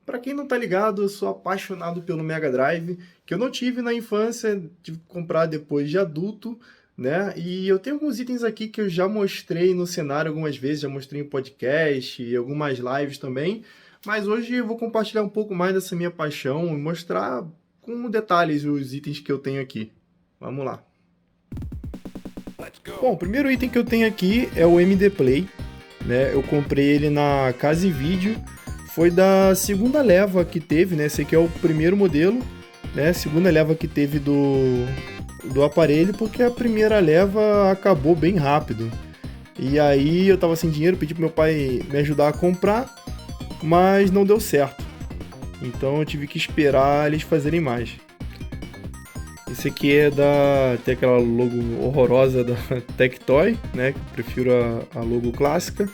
Para quem não tá ligado, eu sou apaixonado pelo Mega Drive, que eu não tive na infância, tive que comprar depois de adulto, né? E eu tenho alguns itens aqui que eu já mostrei no cenário algumas vezes, já mostrei em podcast e algumas lives também, mas hoje eu vou compartilhar um pouco mais dessa minha paixão e mostrar com detalhes os itens que eu tenho aqui. Vamos lá. Bom, o primeiro item que eu tenho aqui é o MD Play, né? Eu comprei ele na Casa e Vídeo. Foi da segunda leva que teve, né? Esse aqui é o primeiro modelo, né? Segunda leva que teve do aparelho, porque a primeira leva acabou bem rápido. E aí eu tava sem dinheiro, pedi pro meu pai me ajudar a comprar, mas não deu certo. Então eu tive que esperar eles fazerem mais. Esse aqui é tem aquela logo horrorosa da Tectoy, né? Que eu prefiro a logo clássica.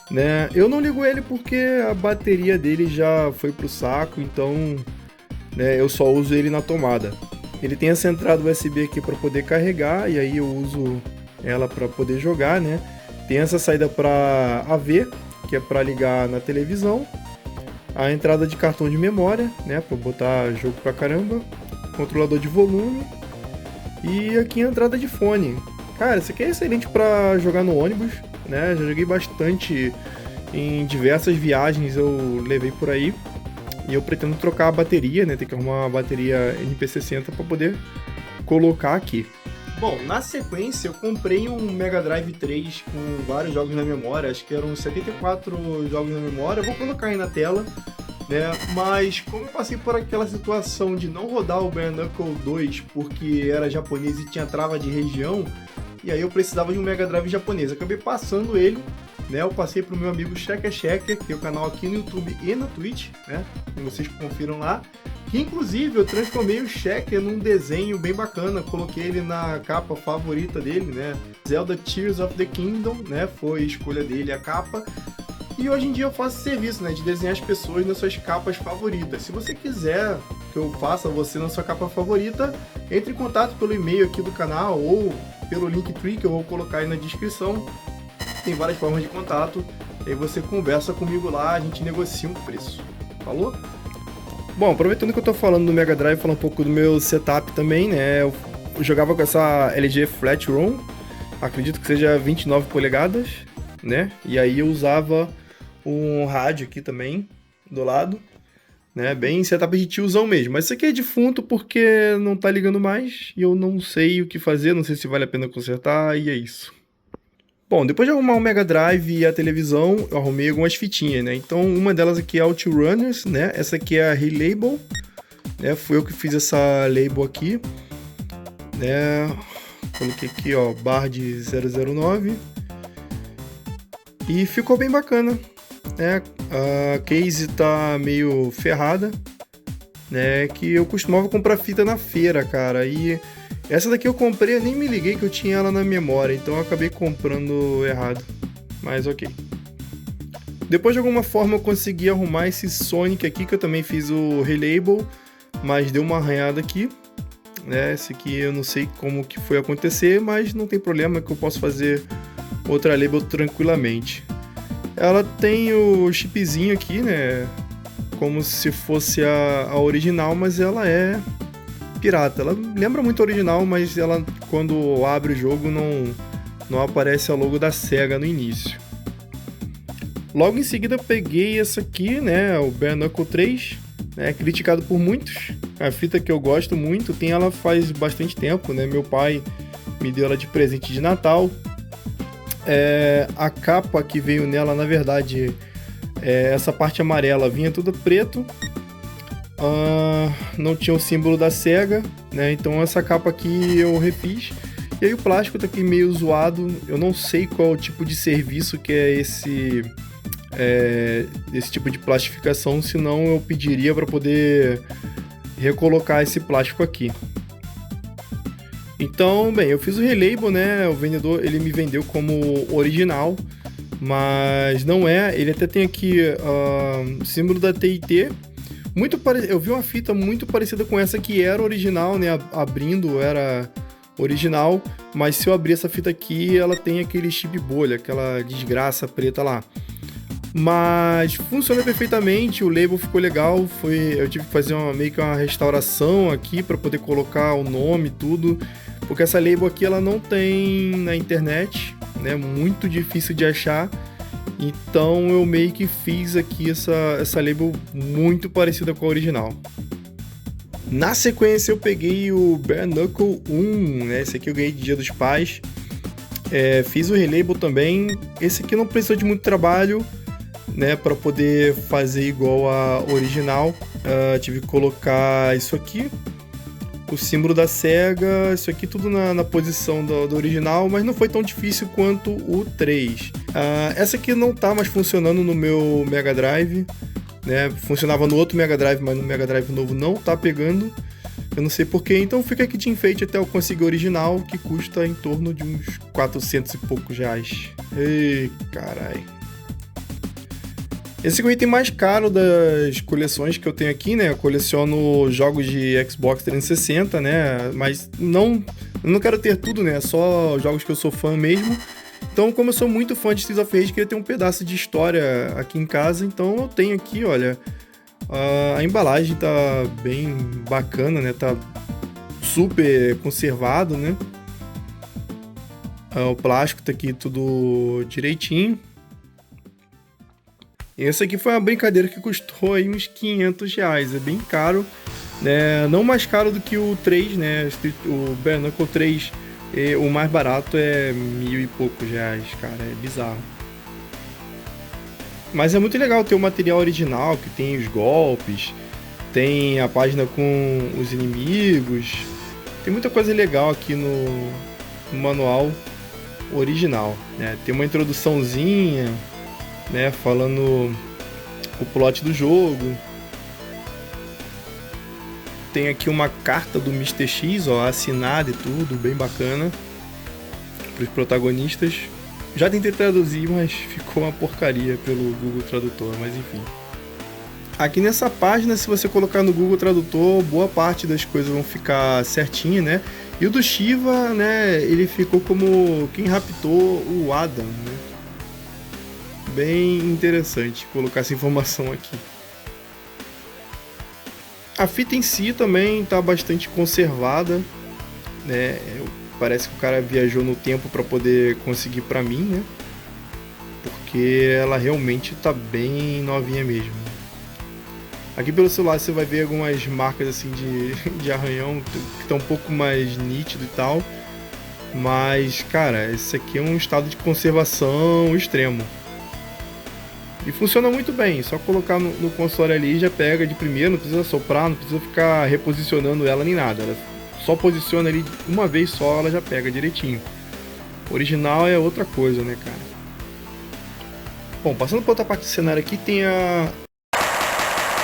Né? Eu não ligo ele porque a bateria dele já foi pro saco, então né, eu só uso ele na tomada. Ele tem essa entrada USB aqui para poder carregar e aí eu uso ela para poder jogar, né? Tem essa saída para AV, que é para ligar na televisão. A entrada de cartão de memória, né, para botar jogo pra caramba. Controlador de volume e aqui a entrada de fone. Cara, isso aqui é excelente para jogar no ônibus, né? Já joguei bastante em diversas viagens, eu levei por aí. E eu pretendo trocar a bateria, né? Tem que arrumar uma bateria NP60 para poder colocar aqui. Bom, na sequência eu comprei um Mega Drive 3 com vários jogos na memória, acho que eram 74 jogos na memória, eu vou colocar aí na tela, né? Mas como eu passei por aquela situação de não rodar o Bare Knuckle 2 porque era japonês e tinha trava de região, e aí eu precisava de um Mega Drive japonês, acabei passando ele, né? Eu passei pro meu amigo Checker Checker, que tem o canal aqui no YouTube e na Twitch, né? E vocês confiram lá. Que inclusive eu transformei o Checker num desenho bem bacana, coloquei ele na capa favorita dele, né? Zelda Tears of the Kingdom, né? Foi a escolha dele a capa. E hoje em dia eu faço esse serviço, né, de desenhar as pessoas nas suas capas favoritas. Se você quiser que eu faça você na sua capa favorita, entre em contato pelo e-mail aqui do canal ou pelo Linktree que eu vou colocar aí na descrição. Tem várias formas de contato. Aí você conversa comigo lá, a gente negocia um preço. Falou? Bom, aproveitando que eu tô falando do Mega Drive, falar um pouco do meu setup também, né? Eu jogava com essa LG Flat ROM, acredito que seja 29 polegadas, né? E aí eu usava um rádio aqui também, do lado, né? Bem setup de tiozão mesmo. Mas isso aqui é defunto porque não tá ligando mais e eu não sei o que fazer, não sei se vale a pena consertar e é isso. Bom, depois de arrumar o Mega Drive e a televisão, eu arrumei algumas fitinhas, né? Então uma delas aqui é a OutRunners, né? Essa aqui é a Relabel, né? Fui eu que fiz essa label aqui, né? Coloquei aqui, ó, Bard 009 e ficou bem bacana. Né? A case tá meio ferrada, né? Que eu costumava comprar fita na feira, cara. E essa daqui eu comprei, eu nem me liguei que eu tinha ela na memória, então eu acabei comprando errado. Mas ok. Depois de alguma forma eu consegui arrumar esse Sonic aqui, que eu também fiz o relabel, mas deu uma arranhada aqui. Né? Esse aqui eu não sei como que foi acontecer, mas não tem problema que eu posso fazer outra label tranquilamente. Ela tem o chipzinho aqui, né? Como se fosse a original, mas ela é pirata. Ela lembra muito a original, mas ela, quando abre o jogo, não aparece a logo da Sega no início. Logo em seguida eu peguei essa aqui, né? O Bare Knuckle 3, né? Criticado por muitos. A fita que eu gosto muito, tem ela faz bastante tempo, né? Meu pai me deu ela de presente de Natal. A capa que veio nela, na verdade, essa parte amarela vinha tudo preto, não tinha o símbolo da Sega, né? Então essa capa aqui eu refiz. E aí o plástico tá aqui meio zoado, eu não sei qual o tipo de serviço que é esse tipo de plastificação, senão eu pediria para poder recolocar esse plástico aqui. Então, bem, eu fiz o relabel, né? O vendedor, ele me vendeu como original, mas não é. Ele até tem aqui símbolo da TIT. Eu vi uma fita muito parecida com essa que era original, né? Abrindo era original, mas se eu abrir essa fita aqui, ela tem aquele chip bolha, aquela desgraça preta lá. Mas funciona perfeitamente, o label ficou legal, eu tive que fazer meio que uma restauração aqui para poder colocar o nome e tudo, porque essa label aqui ela não tem na internet, né? Muito difícil de achar. Então eu meio que fiz aqui essa label muito parecida com a original. Na sequência eu peguei o Bare Knuckle 1, né? Esse aqui eu ganhei de Dia dos Pais. Fiz o relabel também. Esse aqui não precisou de muito trabalho, né, para poder fazer igual a original. Tive que colocar isso aqui, o símbolo da SEGA, isso aqui tudo na posição do original, mas não foi tão difícil quanto o 3. Essa aqui não tá mais funcionando no meu Mega Drive, né? Funcionava no outro Mega Drive, mas no Mega Drive novo não tá pegando. Eu não sei porquê, então fica aqui de enfeite até eu conseguir o original, que custa em torno de uns 400 e poucos reais. Ei, carai. Esse é o item mais caro das coleções que eu tenho aqui, né? Eu coleciono jogos de Xbox 360, né? Mas eu não quero ter tudo, né? Só jogos que eu sou fã mesmo. Então, como eu sou muito fã de Streets of Rage, queria ter um pedaço de história aqui em casa. Então eu tenho aqui, olha... A embalagem tá bem bacana, né? Tá super conservado, né? O plástico tá aqui tudo direitinho. Esse aqui foi uma brincadeira que custou aí uns 500 reais. É bem caro, né? Não mais caro do que o 3, né? O Bare Knuckle 3, o mais barato é 1.000 e poucos reais, cara. É bizarro. Mas é muito legal ter o material original, que tem os golpes, tem a página com os inimigos. Tem muita coisa legal aqui no manual original, né? Tem uma introduçãozinha, né, falando o plot do jogo. Tem aqui uma carta do Mr. X, ó, assinada e tudo, bem bacana, para os protagonistas. Já tentei traduzir, mas ficou uma porcaria pelo Google Tradutor, mas enfim. Aqui nessa página, se você colocar no Google Tradutor, boa parte das coisas vão ficar certinha, né? E o do Shiva, né, ele ficou como quem raptou o Adam, né? Bem interessante colocar essa informação aqui. A fita em si também está bastante conservada, né? Parece que o cara viajou no tempo para poder conseguir para mim, né? Porque ela realmente tá bem novinha mesmo. Aqui pelo celular você vai ver algumas marcas assim de arranhão que estão um pouco mais nítido e tal. Mas, cara, esse aqui é um estado de conservação extremo. E funciona muito bem, só colocar no console ali já pega de primeiro, não precisa soprar, não precisa ficar reposicionando ela nem nada. Ela só posiciona ali uma vez só, ela já pega direitinho. O original é outra coisa, né, cara? Bom, passando para outra parte do cenário aqui, tem a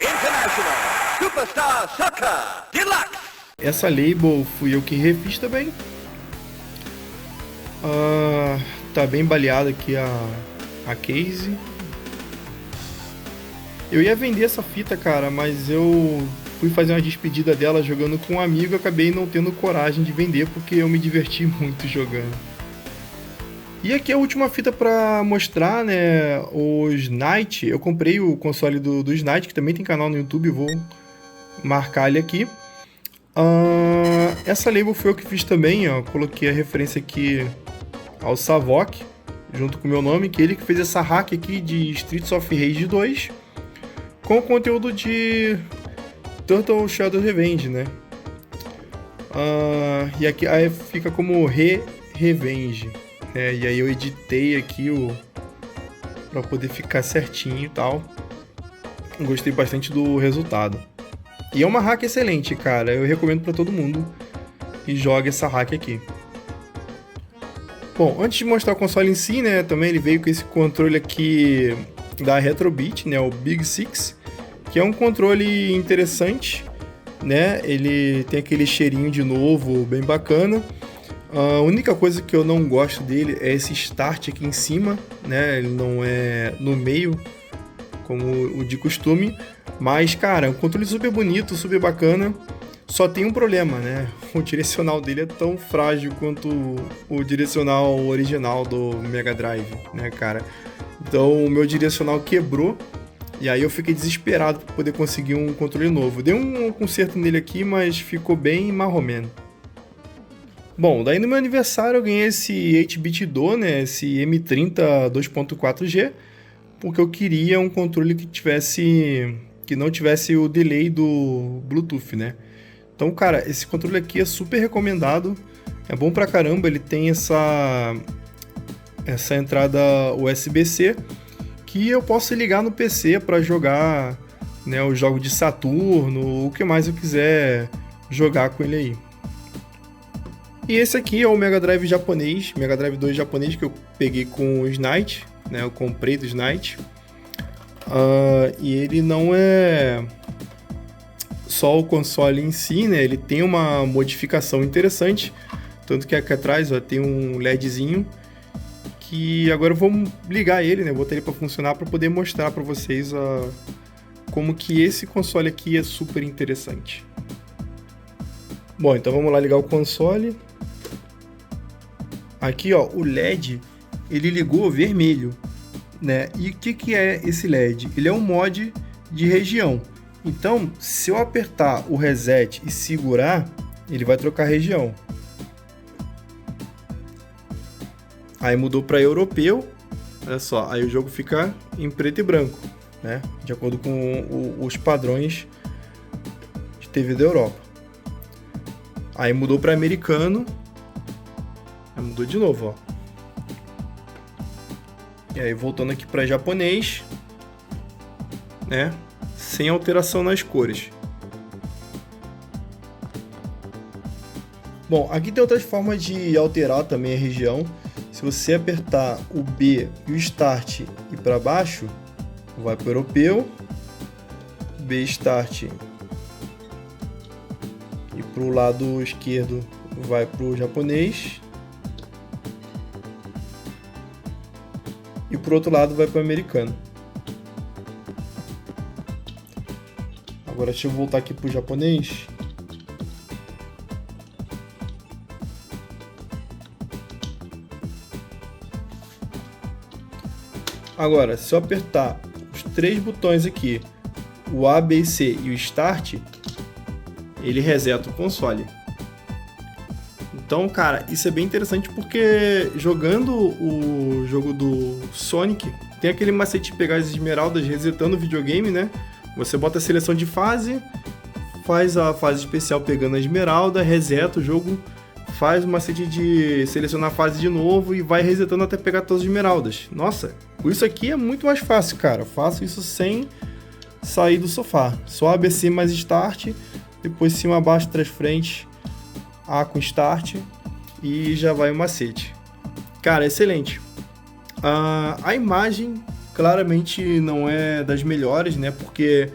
International Superstar Soccer Deluxe. Essa label fui eu que refiz também. Tá bem baleada aqui a case. Eu ia vender essa fita, cara, mas eu fui fazer uma despedida dela jogando com um amigo e acabei não tendo coragem de vender porque eu me diverti muito jogando. E aqui a última fita para mostrar, né, o Snite. Eu comprei o console do Snite, que também tem canal no YouTube, vou marcar ele aqui. Essa label foi eu que fiz também, ó. Coloquei a referência aqui ao Savok, junto com o meu nome, que ele que fez essa hack aqui de Streets of Rage 2, com o conteúdo de Turtle Shadow Revenge, né? E aqui aí fica como Revenge. E aí eu editei aqui para poder ficar certinho e tal. Gostei bastante do resultado. E é uma hack excelente, cara. Eu recomendo para todo mundo que jogue essa hack aqui. Bom, antes de mostrar o console em si, né, também ele veio com esse controle aqui da Retrobit, né, o Big Six, que é um controle interessante, né? Ele tem aquele cheirinho de novo, bem bacana. A única coisa que eu não gosto dele é esse start aqui em cima, né? Ele não é no meio, como o de costume. Mas, cara, é um controle super bonito, super bacana. Só tem um problema, né? O direcional dele é tão frágil quanto o direcional original do Mega Drive, né, cara? Então o meu direcional quebrou. E aí eu fiquei desesperado para poder conseguir um controle novo. Dei um conserto nele aqui, mas ficou bem marromeno. Bom, daí no meu aniversário eu ganhei esse 8-bit Do, né? Esse M30 2.4G, porque eu queria um controle que não tivesse o delay do Bluetooth, né? Então, cara, esse controle aqui é super recomendado. É bom pra caramba, ele tem essa entrada USB-C que eu posso ligar no PC para jogar, né, os jogos de Saturno, o que mais eu quiser jogar com ele aí. E esse aqui é o Mega Drive japonês, Mega Drive 2 japonês, que eu peguei com o Snite, né, eu comprei do Snite. E ele não é só o console em si, né, ele tem uma modificação interessante, tanto que aqui atrás ó, tem um LEDzinho, que agora eu vou ligar ele, né? Botar ele para funcionar para poder mostrar para vocês como que esse console aqui é super interessante. Bom, então vamos lá ligar o console. Aqui, ó, o LED ele ligou vermelho, né? E o que é esse LED? Ele é um mod de região. Então, se eu apertar o reset e segurar, ele vai trocar região. Aí mudou para europeu, olha só, aí o jogo fica em preto e branco, né? De acordo com os padrões de TV da Europa. Aí mudou para americano, aí mudou de novo, ó. E aí voltando aqui para japonês, né? Sem alteração nas cores. Bom, aqui tem outras formas de alterar também a região. Se você apertar o B e o Start e para baixo, vai para o europeu, B Start e para o lado esquerdo vai para o japonês e para o outro lado vai para o americano. Agora deixa eu voltar aqui para o japonês. Agora, se eu apertar os 3 botões aqui, o A, B e C e o Start, ele reseta o console. Então, cara, isso é bem interessante porque jogando o jogo do Sonic, tem aquele macete de pegar as esmeraldas resetando o videogame, né? Você bota a seleção de fase, faz a fase especial pegando a esmeralda, reseta o jogo, faz o macete de selecionar a fase de novo e vai resetando até pegar todas as esmeraldas. Nossa, isso aqui é muito mais fácil, cara. Eu faço isso sem sair do sofá. Só ABC mais Start, depois cima, abaixo, trás, frente, A com Start e já vai o macete. Cara, excelente. A imagem claramente não é das melhores, né? Porque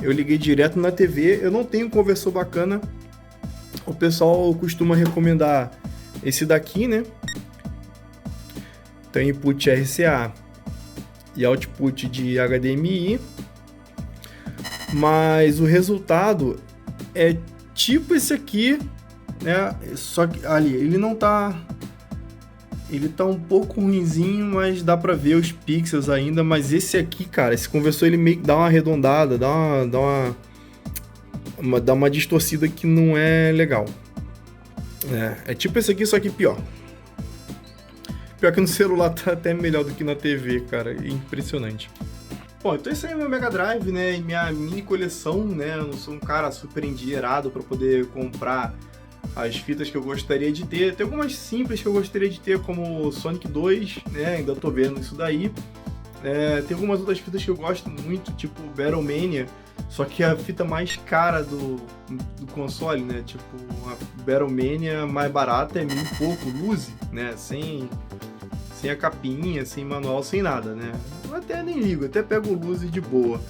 eu liguei direto na TV, eu não tenho um conversor bacana. O pessoal costuma recomendar esse daqui, né? Tem input RCA e output de HDMI, mas o resultado é tipo esse aqui, né? Só que ali ele não tá, ele tá um pouco ruinzinho, mas dá pra ver os pixels ainda. Mas esse aqui, cara, esse conversor ele meio que dá uma arredondada, dá uma distorcida que não é legal. É tipo esse aqui, só que pior. Pior que no celular tá até melhor do que na TV, cara. Impressionante. Bom, então esse aí é meu Mega Drive, né? E minha mini coleção, né? Eu não sou um cara super endinheirado para poder comprar as fitas que eu gostaria de ter. Tem algumas simples que eu gostaria de ter, como Sonic 2, né? Ainda tô vendo isso daí. Tem algumas outras fitas que eu gosto muito, tipo Battle Mania, só que a fita mais cara do console, né? Tipo, a Battle Mania mais barata é um pouco, Luzi, né? Sem a capinha, sem manual, sem nada, né? Eu até nem ligo, até pego o Luzi de boa,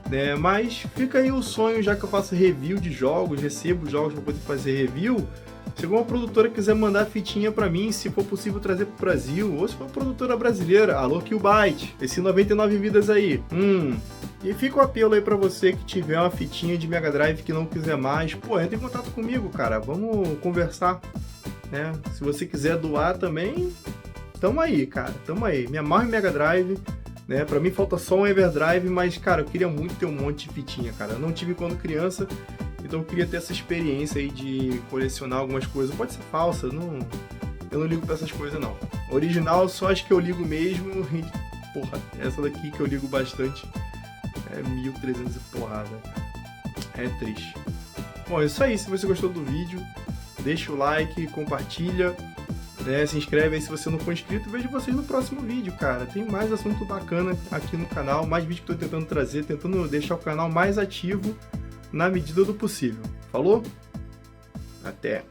né? Mas fica aí o sonho, já que eu faço review de jogos, recebo jogos para poder fazer review. Se alguma produtora quiser mandar fitinha pra mim, se for possível trazer pro Brasil, ou se for produtora brasileira, alô Killbyte, esse 99 vidas aí. E fica o apelo aí pra você que tiver uma fitinha de Mega Drive que não quiser mais, pô, entra em contato comigo, cara, vamos conversar, né? Se você quiser doar também, tamo aí, cara, tamo aí. Me amarro em Mega Drive, né? Pra mim falta só um Everdrive, mas, cara, eu queria muito ter um monte de fitinha, cara. Eu não tive quando criança, então eu queria ter essa experiência aí de colecionar algumas coisas. Pode ser falsa, eu não ligo pra essas coisas, não. Original, só acho que eu ligo mesmo. E, porra, essa daqui que eu ligo bastante é 1300 e porrada. É triste. Bom, é isso aí. Se você gostou do vídeo, deixa o like, compartilha, né? Se inscreve aí se você não for inscrito. Vejo vocês no próximo vídeo, cara. Tem mais assunto bacana aqui no canal, mais vídeo que eu tô tentando trazer, tentando deixar o canal mais ativo na medida do possível. Falou? Até!